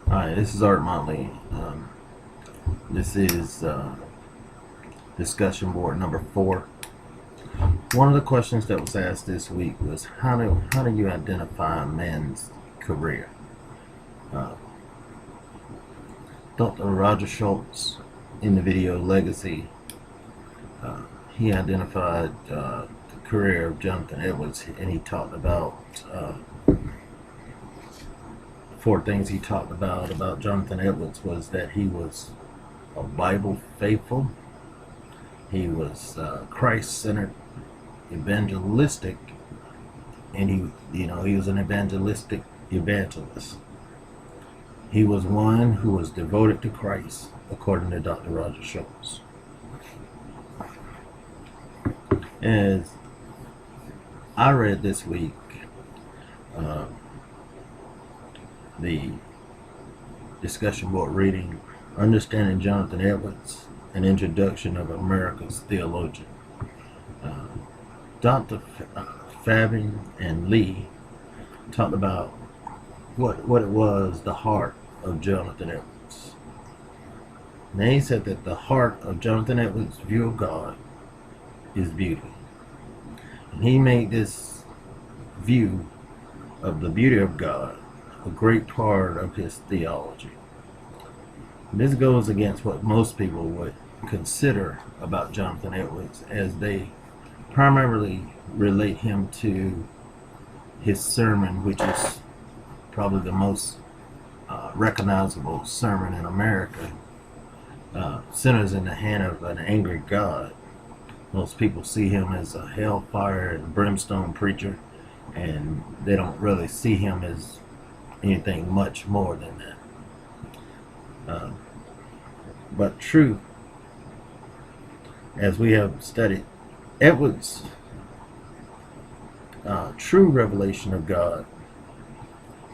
Hi, this is Art Motley. This is discussion board number 4. One of the questions that was asked this week was how do you identify a man's career? Uh, Dr. Roger Schultz in the video Legacy, uh, he identified the career of Jonathan Edwards, and he talked about 4 things he talked about Jonathan Edwards was that he was a Bible faithful. He was Christ-centered, evangelistic, and he was an evangelistic evangelist. He was one who was devoted to Christ, according to Dr. Roger Schultz. As I read this week, uh, the discussion board reading, Understanding Jonathan Edwards, an introduction of America's theologian. Uh, Dr. Fabian and Lee talked about what it was, the heart of Jonathan Edwards. And they said that the heart of Jonathan Edwards' view of God is beauty. And he made this view of the beauty of God a great part of his theology. This goes against what most people would consider about Jonathan Edwards, as they primarily relate him to his sermon, which is probably the most recognizable sermon in America, Sinners in the Hand of an Angry God. Most people see him as a hellfire and brimstone preacher, and they don't really see him as anything much more than that. But truth, as we have studied, Edwards' true revelation of God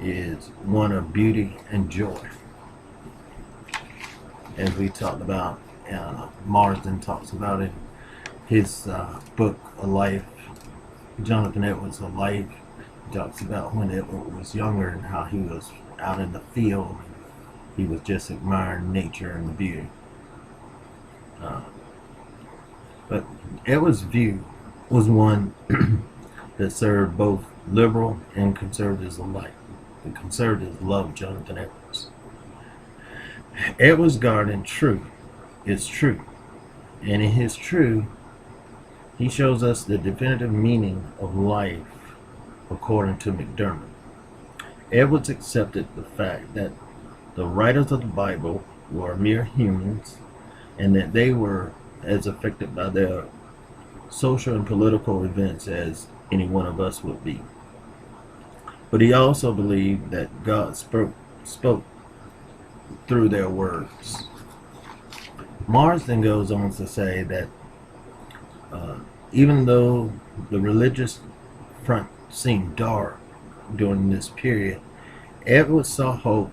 is one of beauty and joy. As we talked about, Marsden talks about in his book, A Life, Jonathan Edwards, A Life. He talks about when Edward was younger and how he was out in the field. He was just admiring nature and the beauty. But Edwards' view was one that served both liberal and conservatives alike. The conservatives loved Jonathan Edwards. Edwards' God in truth is true. And in his truth, he shows us the definitive meaning of life according to McDermott. Edwards accepted the fact that the writers of the Bible were mere humans, and that they were as affected by their social and political events as any one of us would be. But he also believed that God spoke through their words. Marsden goes on to say that even though the religious front seemed dark during this period, Edwards saw hope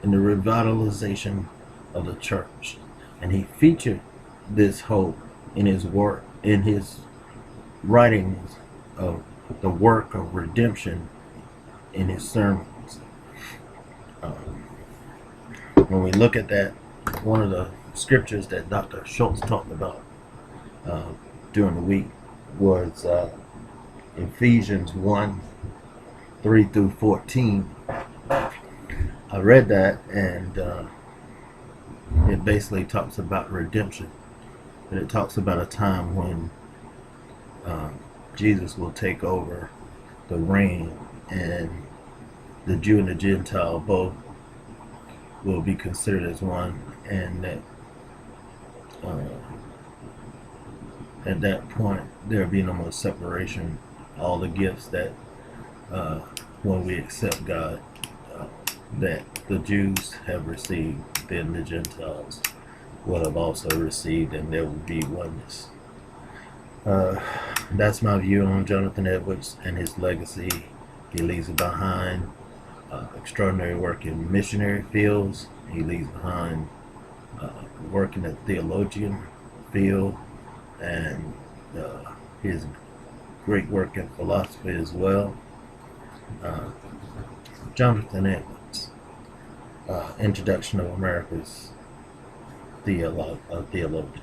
in the revitalization of the church, and he featured this hope in his work, in his writings of the work of redemption in his sermons. When we look at that, one of the scriptures that Dr. Schultz talked about during the week was Ephesians 1:3 through 14. I read that, and it basically talks about redemption. And it talks about a time when Jesus will take over the reign, and the Jew and the Gentile both will be considered as one, and that at that point there will be no more separation. All the gifts that when we accept God, that the Jews have received, then the Gentiles will have also received, and there will be oneness. That's my view on Jonathan Edwards and his legacy. He leaves behind extraordinary work in missionary fields. He leaves behind work in the theologian field, and his great work in philosophy as well. Jonathan Edwards. Introduction of America's Theologian.